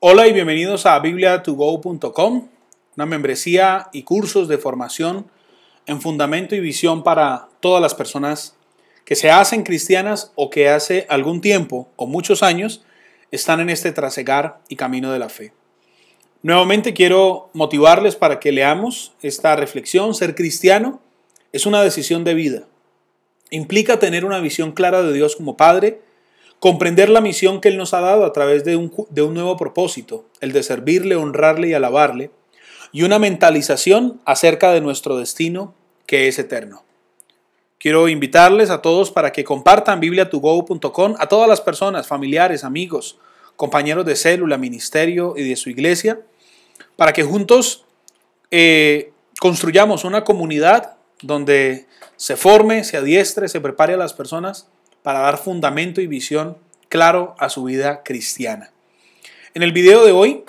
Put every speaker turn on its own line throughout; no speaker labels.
Hola y bienvenidos a bibliatogo.com, una membresía y cursos de formación en fundamento y visión para todas las personas que se hacen cristianas o que hace algún tiempo o muchos años están en este trasegar y camino de la fe. Nuevamente quiero motivarles para que leamos esta reflexión. Ser cristiano es una decisión de vida. Implica tener una visión clara de Dios como Padre, comprender la misión que Él nos ha dado a través de un nuevo propósito, el de servirle, honrarle y alabarle, y una mentalización acerca de nuestro destino que es eterno. Quiero invitarles a todos para que compartan bibliatogo.com a todas las personas, familiares, amigos, compañeros de célula, ministerio y de su iglesia, para que juntos construyamos una comunidad donde se forme, se adiestre, se prepare a las personas para dar fundamento y visión claro a su vida cristiana. En el video de hoy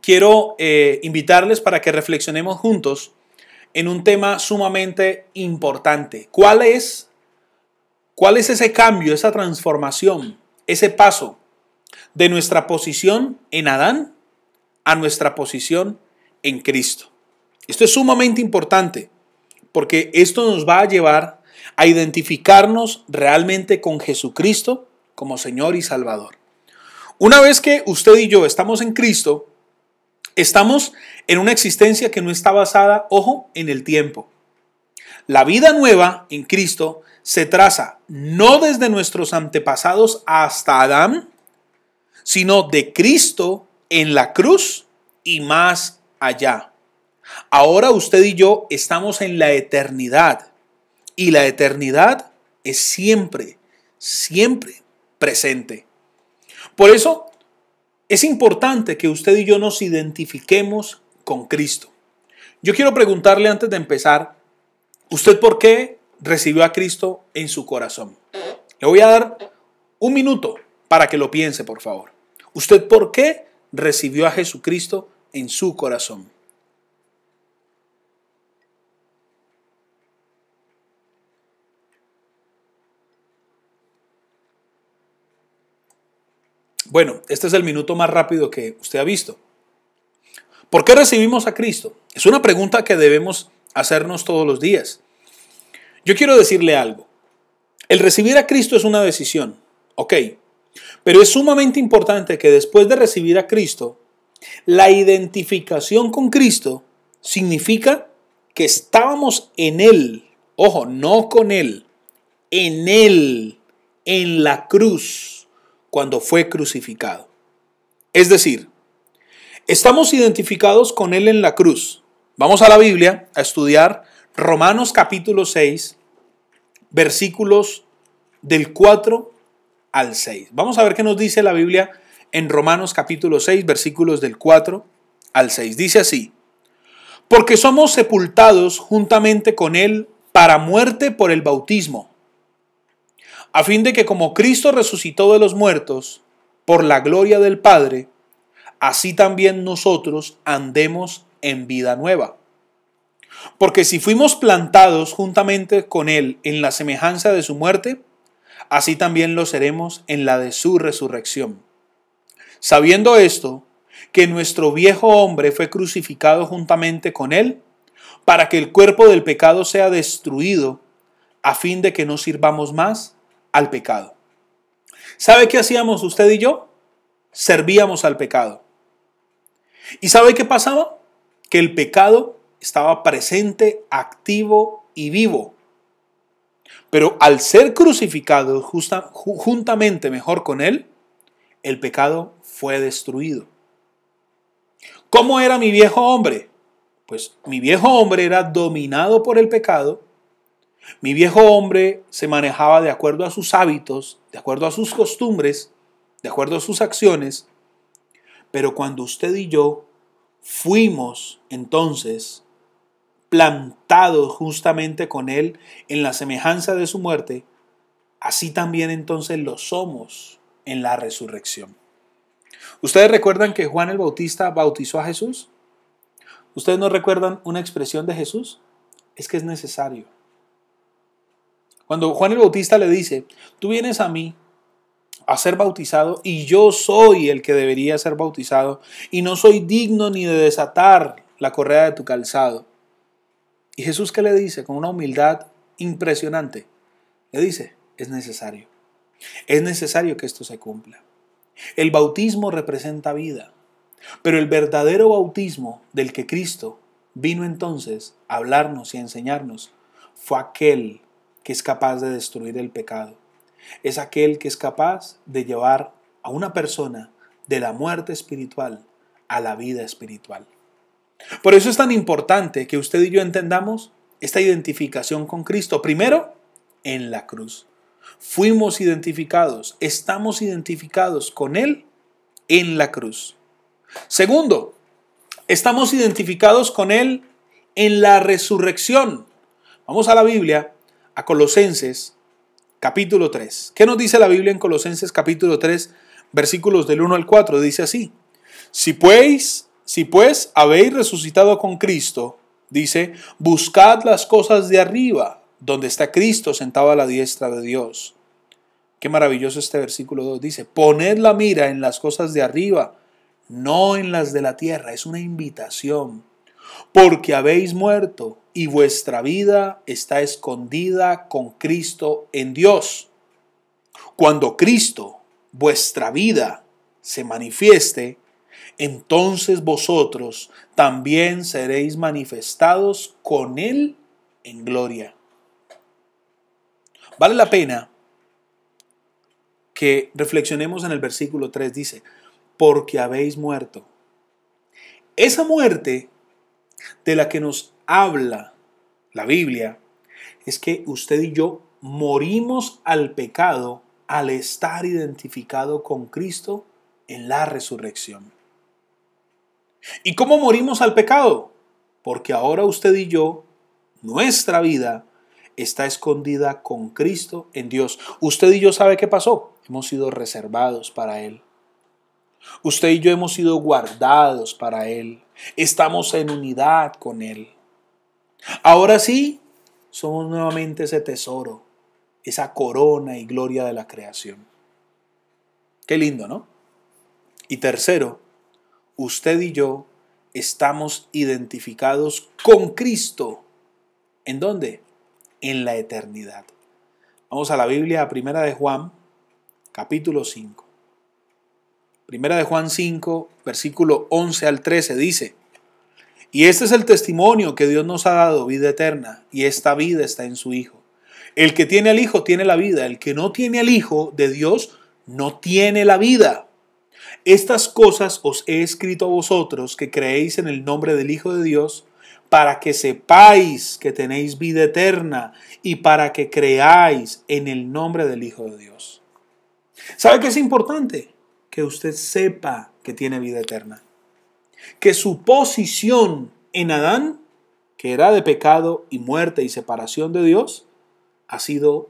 quiero invitarles para que reflexionemos juntos en un tema sumamente importante. ¿Cuál es ese cambio, esa transformación, ese paso de nuestra posición en Adán a nuestra posición en Cristo? Esto es sumamente importante porque esto nos va a llevar a identificarnos realmente con Jesucristo como Señor y Salvador. Una vez que usted y yo estamos en Cristo, estamos en una existencia que no está basada, ojo, en el tiempo. La vida nueva en Cristo se traza no desde nuestros antepasados hasta Adán, sino de Cristo en la cruz y más allá. Ahora usted y yo estamos en la eternidad. Y la eternidad es siempre, siempre presente. Por eso es importante que usted y yo nos identifiquemos con Cristo. Yo quiero preguntarle antes de empezar, ¿usted por qué recibió a Cristo en su corazón? Le voy a dar un minuto para que lo piense, por favor. ¿Usted por qué recibió a Jesucristo en su corazón? Bueno, este es el minuto más rápido que usted ha visto. ¿Por qué recibimos a Cristo? Es una pregunta que debemos hacernos todos los días. Yo quiero decirle algo. El recibir a Cristo es una decisión, ok, pero es sumamente importante que después de recibir a Cristo, la identificación con Cristo significa que estábamos en Él, ojo, no con Él, en la cruz, cuando fue crucificado. Es decir, estamos identificados con Él en la cruz. Vamos a la Biblia a estudiar Romanos capítulo 6, versículos del 4 al 6. Vamos a ver qué nos dice la Biblia en Romanos capítulo 6, versículos del 4 al 6. Dice así: porque somos sepultados juntamente con Él para muerte por el bautismo, a fin de que como Cristo resucitó de los muertos por la gloria del Padre, así también nosotros andemos en vida nueva. Porque si fuimos plantados juntamente con Él en la semejanza de su muerte, así también lo seremos en la de su resurrección. Sabiendo esto, que nuestro viejo hombre fue crucificado juntamente con Él, para que el cuerpo del pecado sea destruido, a fin de que no sirvamos más al pecado. ¿Sabe qué hacíamos usted y yo? Servíamos al pecado. ¿Y sabe qué pasaba? Que el pecado estaba presente, activo y vivo. Pero al ser crucificado juntamente mejor con Él, el pecado fue destruido. ¿Cómo era mi viejo hombre? Pues mi viejo hombre era dominado por el pecado. Mi viejo hombre se manejaba de acuerdo a sus hábitos, de acuerdo a sus costumbres, de acuerdo a sus acciones. Pero cuando usted y yo fuimos entonces plantados justamente con Él en la semejanza de su muerte, así también entonces lo somos en la resurrección. ¿Ustedes recuerdan que Juan el Bautista bautizó a Jesús? ¿Ustedes no recuerdan una expresión de Jesús? Es que es necesario. Cuando Juan el Bautista le dice, tú vienes a mí a ser bautizado y yo soy el que debería ser bautizado y no soy digno ni de desatar la correa de tu calzado. ¿Y Jesús qué le dice? Con una humildad impresionante. Le dice, es necesario. Es necesario que esto se cumpla. El bautismo representa vida, pero el verdadero bautismo del que Cristo vino entonces a hablarnos y a enseñarnos fue aquel que es capaz de destruir el pecado. Es aquel que es capaz de llevar a una persona de la muerte espiritual a la vida espiritual. Por eso es tan importante que usted y yo entendamos esta identificación con Cristo. Primero, en la cruz. Fuimos identificados, estamos identificados con Él en la cruz. Segundo, estamos identificados con Él en la resurrección. Vamos a la Biblia, a Colosenses capítulo 3. ¿Qué nos dice la Biblia en Colosenses capítulo 3, versículos del 1 al 4? Dice así: Si pues habéis resucitado con Cristo, dice, buscad las cosas de arriba, donde está Cristo sentado a la diestra de Dios. Qué maravilloso este versículo 2. Dice, poned la mira en las cosas de arriba, no en las de la tierra. Es una invitación. Porque habéis muerto y vuestra vida está escondida con Cristo en Dios. Cuando Cristo, vuestra vida, se manifieste, entonces vosotros también seréis manifestados con Él en gloria. Vale la pena que reflexionemos en el versículo 3. Dice, porque habéis muerto. Esa muerte de la que nos habla la Biblia es que usted y yo morimos al pecado al estar identificado con Cristo en la resurrección. ¿Y cómo morimos al pecado? Porque ahora usted y yo, nuestra vida está escondida con Cristo en Dios. Usted y yo, ¿sabe qué pasó? Hemos sido reservados para Él. Usted y yo hemos sido guardados para Él. Estamos en unidad con Él. Ahora sí, somos nuevamente ese tesoro, esa corona y gloria de la creación. Qué lindo, ¿no? Y tercero, usted y yo estamos identificados con Cristo. ¿En dónde? En la eternidad. Vamos a la Biblia, a Primera de Juan, capítulo 5. Primera de Juan 5, versículo 11 al 13 dice, y este es el testimonio que Dios nos ha dado, vida eterna, y esta vida está en su Hijo. El que tiene al Hijo tiene la vida, el que no tiene al Hijo de Dios no tiene la vida. Estas cosas os he escrito a vosotros que creéis en el nombre del Hijo de Dios, para que sepáis que tenéis vida eterna y para que creáis en el nombre del Hijo de Dios. ¿Sabe qué es importante? Que usted sepa que tiene vida eterna. Que su posición en Adán, que era de pecado y muerte y separación de Dios, ha sido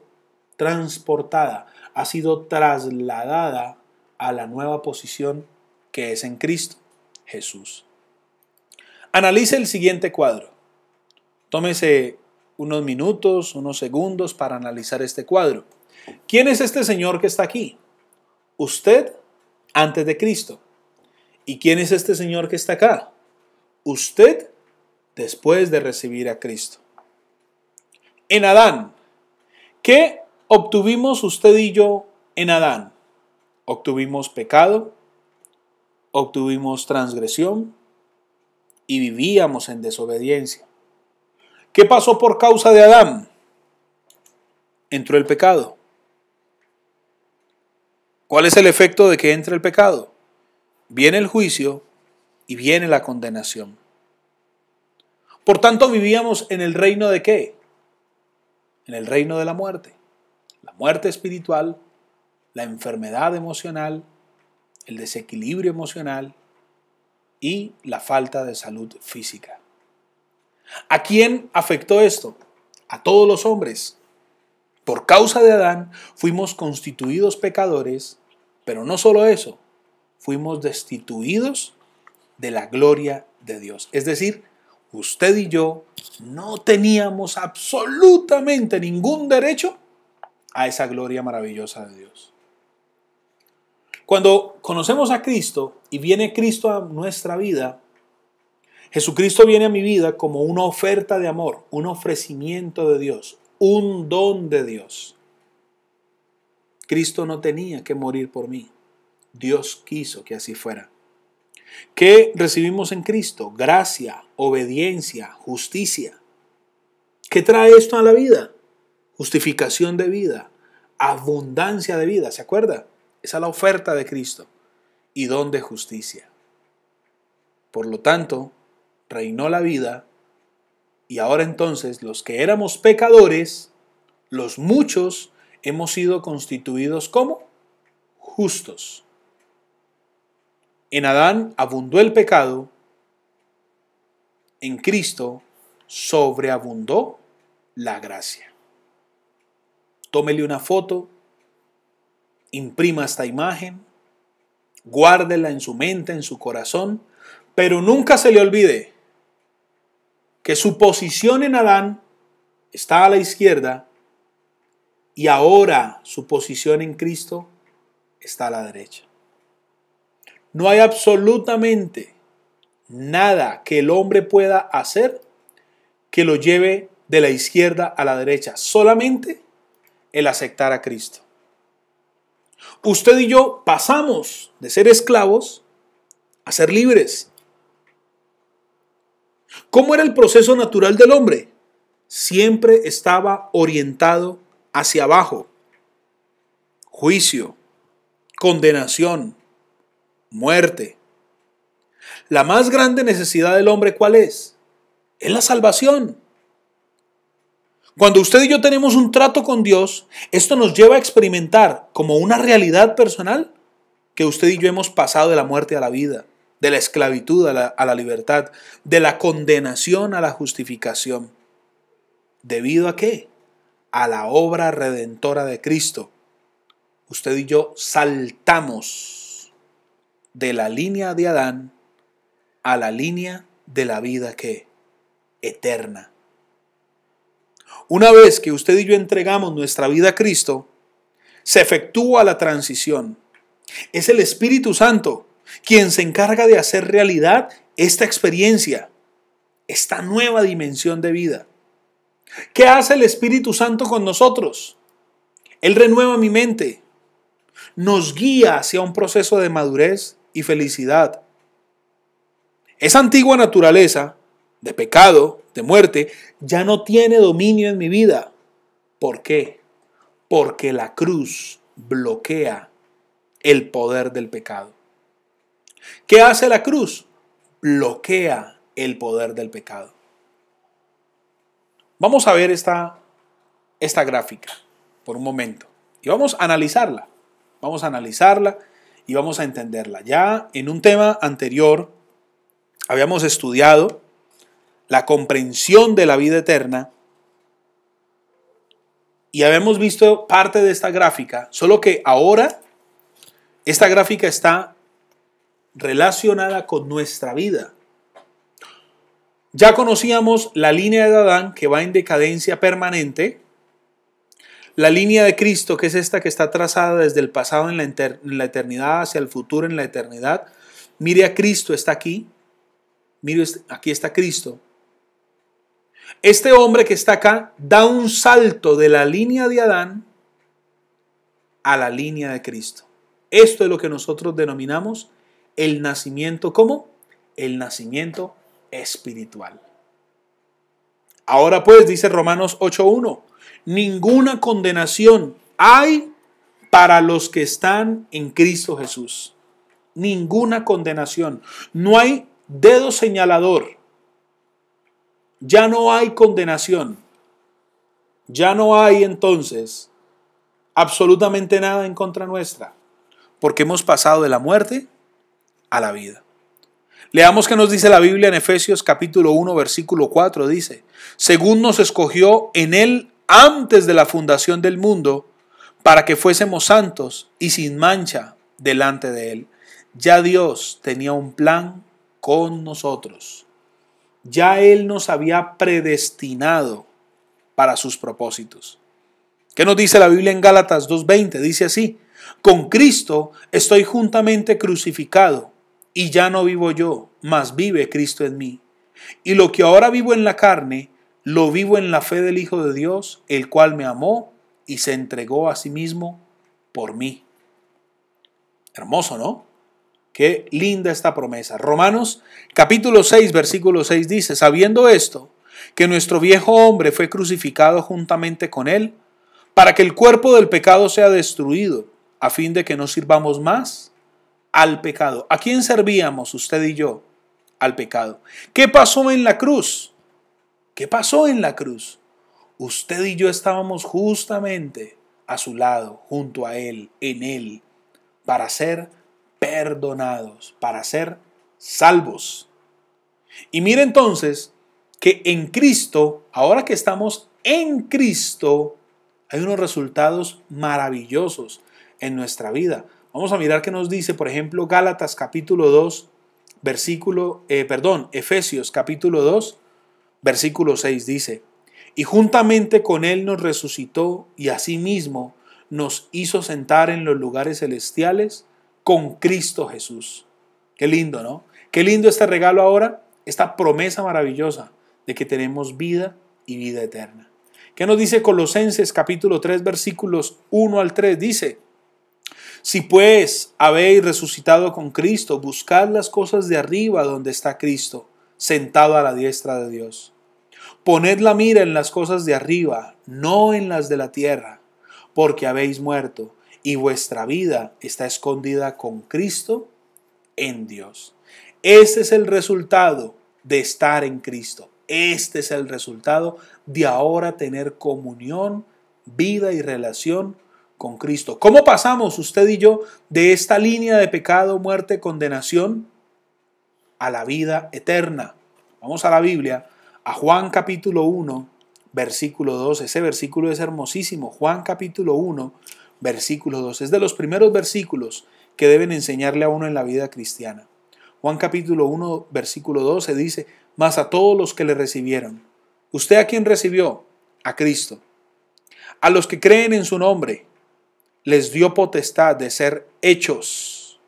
transportada, ha sido trasladada a la nueva posición que es en Cristo Jesús. Analice el siguiente cuadro. Tómese unos minutos, unos segundos para analizar este cuadro. ¿Quién es este señor que está aquí? Usted antes de Cristo. ¿Y quién es este señor que está acá? Usted después de recibir a Cristo. En Adán, ¿qué obtuvimos usted y yo en Adán? Obtuvimos pecado, obtuvimos transgresión y vivíamos en desobediencia. ¿Qué pasó por causa de Adán? Entró el pecado. ¿Cuál es el efecto de que entre el pecado? Viene el juicio y viene la condenación. Por tanto, vivíamos en el reino de ¿qué? En el reino de la muerte. La muerte espiritual, la enfermedad emocional, el desequilibrio emocional y la falta de salud física. ¿A quién afectó esto? A todos los hombres. Por causa de Adán fuimos constituidos pecadores, pero no solo eso, fuimos destituidos de la gloria de Dios. Es decir, usted y yo no teníamos absolutamente ningún derecho a esa gloria maravillosa de Dios. Cuando conocemos a Cristo y viene Cristo a nuestra vida, Jesucristo viene a mi vida como una oferta de amor, un ofrecimiento de Dios, un don de Dios. Cristo no tenía que morir por mí. Dios quiso que así fuera. ¿Qué recibimos en Cristo? Gracia, obediencia, justicia. ¿Qué trae esto a la vida? Justificación de vida, abundancia de vida. ¿Se acuerda? Esa es la oferta de Cristo y don de justicia. Por lo tanto, reinó la vida y ahora entonces los que éramos pecadores, los muchos, hemos sido constituidos como justos. En Adán abundó el pecado, en Cristo sobreabundó la gracia. Tómele una foto, imprima esta imagen, guárdela en su mente, en su corazón, pero nunca se le olvide que su posición en Adán está a la izquierda y ahora su posición en Cristo está a la derecha. No hay absolutamente nada que el hombre pueda hacer que lo lleve de la izquierda a la derecha, solamente el aceptar a Cristo. Usted y yo pasamos de ser esclavos a ser libres. ¿Cómo era el proceso natural del hombre? Siempre estaba orientado hacia abajo. Juicio, condenación, muerte. La más grande necesidad del hombre, ¿cuál es? Es la salvación. Cuando usted y yo tenemos un trato con Dios, esto nos lleva a experimentar como una realidad personal que usted y yo hemos pasado de la muerte a la vida, de la esclavitud a la libertad, de la condenación a la justificación. ¿Debido a qué? A la obra redentora de Cristo. Usted y yo saltamos de la línea de Adán a la línea de la vida que eterna. Una vez que usted y yo entregamos nuestra vida a Cristo, se efectúa la transición. Es el Espíritu Santo quien se encarga de hacer realidad esta experiencia, esta nueva dimensión de vida. ¿Qué hace el Espíritu Santo con nosotros? Él renueva mi mente, nos guía hacia un proceso de madurez y felicidad. Esa antigua naturaleza de pecado, de muerte, ya no tiene dominio en mi vida. ¿Por qué? Porque la cruz bloquea el poder del pecado. ¿Qué hace la cruz? Bloquea el poder del pecado. Vamos a ver esta gráfica por un momento y vamos a analizarla. Vamos a analizarla y vamos a entenderla. Ya en un tema anterior habíamos estudiado la comprensión de la vida eterna y habíamos visto parte de esta gráfica, solo que ahora esta gráfica está relacionada con nuestra vida. Ya conocíamos la línea de Adán que va en decadencia permanente, la línea de Cristo que es esta que está trazada desde el pasado en la eternidad hacia el futuro en la eternidad. Mire a Cristo, está aquí. Mire, aquí está Cristo. Este hombre que está acá da un salto de la línea de Adán a la línea de Cristo. Esto es lo que nosotros denominamos el nacimiento, ¿cómo? El nacimiento espiritual. Ahora pues, dice Romanos 8:1, ninguna condenación hay para los que están en Cristo Jesús. Ninguna condenación. No hay dedo señalador. Ya no hay condenación. Ya no hay entonces absolutamente nada en contra nuestra, porque hemos pasado de la muerte a la vida. Leamos qué nos dice la Biblia en Efesios capítulo 1, versículo 4. Dice, según nos escogió en Él antes de la fundación del mundo, para que fuésemos santos y sin mancha delante de Él. Ya Dios tenía un plan con nosotros. Ya Él nos había predestinado para sus propósitos. ¿Qué nos dice la Biblia en Gálatas 2:20? Dice así, Con Cristo estoy juntamente crucificado, y ya no vivo yo, mas vive Cristo en mí. Y lo que ahora vivo en la carne, lo vivo en la fe del Hijo de Dios, el cual me amó y se entregó a sí mismo por mí. Hermoso, ¿no? Qué linda esta promesa. Romanos capítulo 6, versículo 6 dice, sabiendo esto, que nuestro viejo hombre fue crucificado juntamente con él, para que el cuerpo del pecado sea destruido, a fin de que no sirvamos más al pecado. ¿A quién servíamos usted y yo? Al pecado. ¿Qué pasó en la cruz? ¿Qué pasó en la cruz? Usted y yo estábamos justamente a su lado, junto a él, en él, para ser perdonados, para ser salvos. Y mire entonces que en Cristo, ahora que estamos en Cristo, hay unos resultados maravillosos en nuestra vida. Vamos a mirar qué nos dice, por ejemplo, Gálatas capítulo 2, Efesios capítulo 2, versículo 6 dice, y juntamente con él nos resucitó y asimismo nos hizo sentar en los lugares celestiales con Cristo Jesús. Qué lindo, ¿no? Qué lindo este regalo ahora, esta promesa maravillosa de que tenemos vida y vida eterna. ¿Qué nos dice Colosenses capítulo 3 versículos 1 al 3? Dice, si pues habéis resucitado con Cristo, buscad las cosas de arriba donde está Cristo, sentado a la diestra de Dios. Poned la mira en las cosas de arriba, no en las de la tierra, porque habéis muerto y vuestra vida está escondida con Cristo en Dios. Este es el resultado de estar en Cristo. Este es el resultado de ahora tener comunión, vida y relación con Cristo. ¿Cómo pasamos usted y yo de esta línea de pecado, muerte, condenación a la vida eterna? Vamos a la Biblia, a Juan capítulo 1, versículo 2. Ese versículo es hermosísimo. Juan capítulo 1, versículo 2. Es de los primeros versículos que deben enseñarle a uno en la vida cristiana. Juan capítulo 1, versículo 12 dice, mas a todos los que le recibieron. ¿Usted a quién recibió? A Cristo. A los que creen en su nombre, les dio potestad de ser hechos.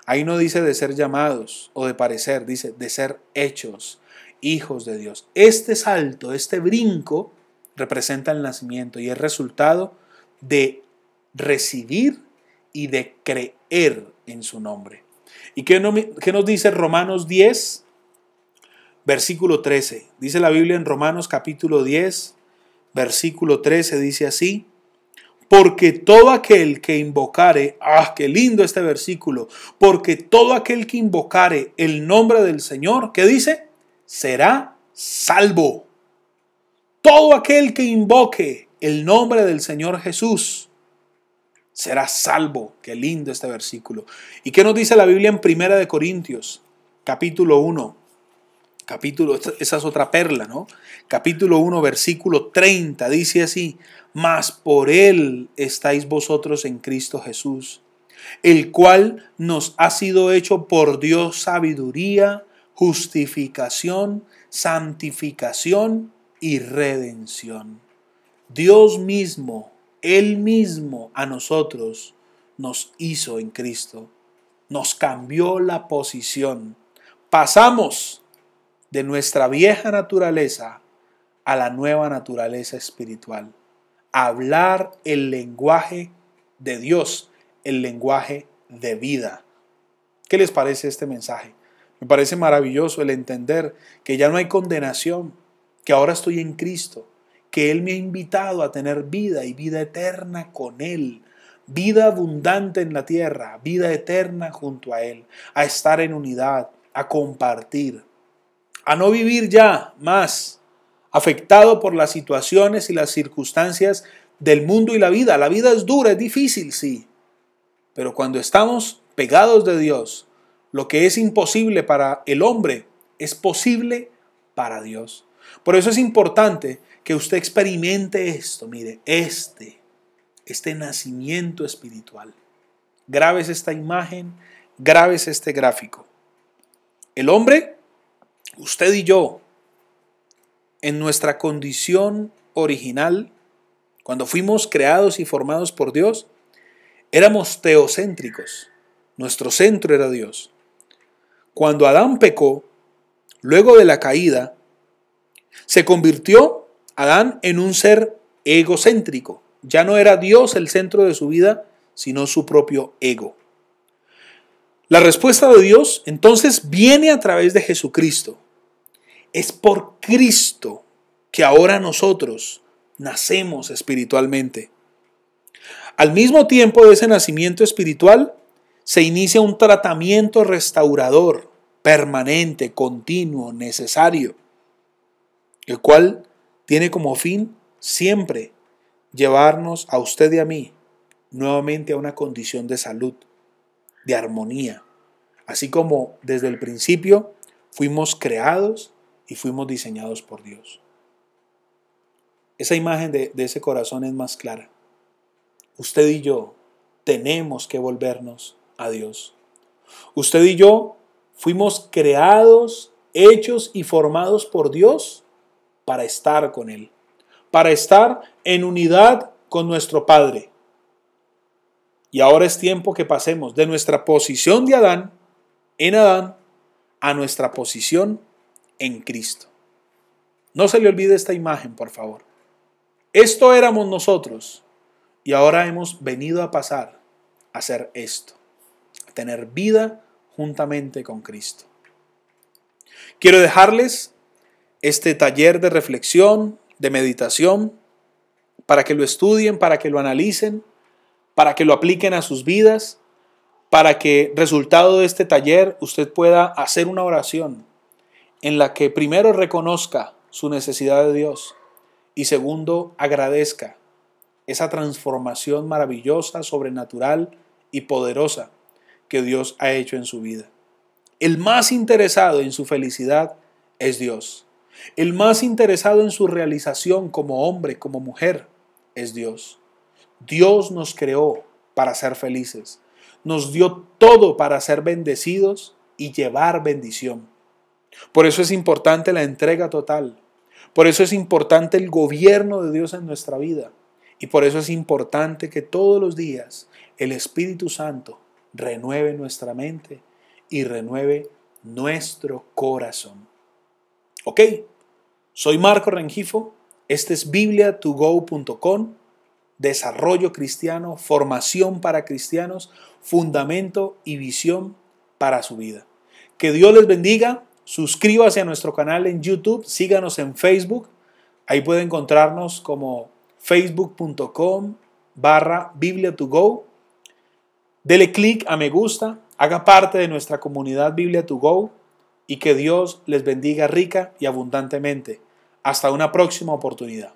Ahí no dice de ser llamados o de parecer, dice de ser hechos hijos de Dios. Este salto, este brinco, representa el nacimiento y es resultado de recibir y de creer en su nombre. ¿Y qué nos dice Romanos 10, versículo 13? Dice la Biblia en Romanos capítulo 10, versículo 13, dice así, porque todo aquel que invocare, qué lindo este versículo, porque todo aquel que invocare el nombre del Señor, ¿qué dice? Será salvo. Todo aquel que invoque el nombre del Señor Jesús será salvo. Qué lindo este versículo. ¿Y qué nos dice la Biblia en Primera de Corintios, capítulo 1? Esa es otra perla, ¿no? Capítulo 1, versículo 30, dice así, mas por él estáis vosotros en Cristo Jesús, el cual nos ha sido hecho por Dios sabiduría, justificación, santificación y redención. Dios mismo, Él mismo a nosotros nos hizo en Cristo, nos cambió la posición. Pasamos de nuestra vieja naturaleza a la nueva naturaleza espiritual. Hablar el lenguaje de Dios, el lenguaje de vida. ¿Qué les parece este mensaje? Me parece maravilloso el entender que ya no hay condenación, que ahora estoy en Cristo, que Él me ha invitado a tener vida y vida eterna con Él, vida abundante en la tierra, vida eterna junto a Él, a estar en unidad, a compartir, a no vivir ya más afectado por las situaciones y las circunstancias del mundo y la vida. La vida es dura, es difícil, sí, pero cuando estamos pegados de Dios, lo que es imposible para el hombre es posible para Dios. Por eso es importante que usted experimente esto, mire, este nacimiento espiritual. Grabes esta imagen, grabes este gráfico. El hombre, usted y yo, en nuestra condición original, cuando fuimos creados y formados por Dios, Éramos teocéntricos. Nuestro centro era Dios. Cuando Adán pecó, luego de la caída, se convirtió Adán en un ser egocéntrico. Ya no era Dios el centro de su vida, sino su propio ego. La respuesta de Dios entonces viene a través de Jesucristo. Es por Cristo que ahora nosotros nacemos espiritualmente. Al mismo tiempo de ese nacimiento espiritual, se inicia un tratamiento restaurador, permanente, continuo, necesario, el cual tiene como fin siempre llevarnos a usted y a mí nuevamente a una condición de salud, de armonía, así como desde el principio fuimos creados y fuimos diseñados por Dios. Esa imagen de ese corazón es más clara. Usted y yo tenemos que volvernos a Dios. Usted y yo fuimos creados, hechos y formados por Dios para estar con Él, para estar en unidad con nuestro Padre. Y ahora es tiempo que pasemos de nuestra posición de Adán, en Adán, a nuestra posición en Cristo. No se le olvide esta imagen, por favor. Esto éramos nosotros y ahora hemos venido a pasar a hacer esto, a tener vida juntamente con Cristo. Quiero dejarles este taller de reflexión, de meditación, para que lo estudien, para que lo analicen, para que lo apliquen a sus vidas, para que resultado de este taller usted pueda hacer una oración en la que primero reconozca su necesidad de Dios y segundo agradezca esa transformación maravillosa, sobrenatural y poderosa que Dios ha hecho en su vida. El más interesado en su felicidad es Dios. El más interesado en su realización como hombre, como mujer, es Dios. Dios nos creó para ser felices. Nos dio todo para ser bendecidos y llevar bendición. Por eso es importante la entrega total. Por eso es importante el gobierno de Dios en nuestra vida. Y por eso es importante que todos los días el Espíritu Santo renueve nuestra mente y renueve nuestro corazón. Ok, soy Marco Rengifo. Este es bibliatogo.com. Desarrollo cristiano, formación para cristianos, fundamento y visión para su vida. Que Dios les bendiga. Suscríbase a nuestro canal en YouTube, síganos en Facebook. Ahí puede encontrarnos como facebook.com/Biblia2Go. Dele clic a me gusta, haga parte de nuestra comunidad Biblia2Go y que Dios les bendiga rica y abundantemente. Hasta una próxima oportunidad.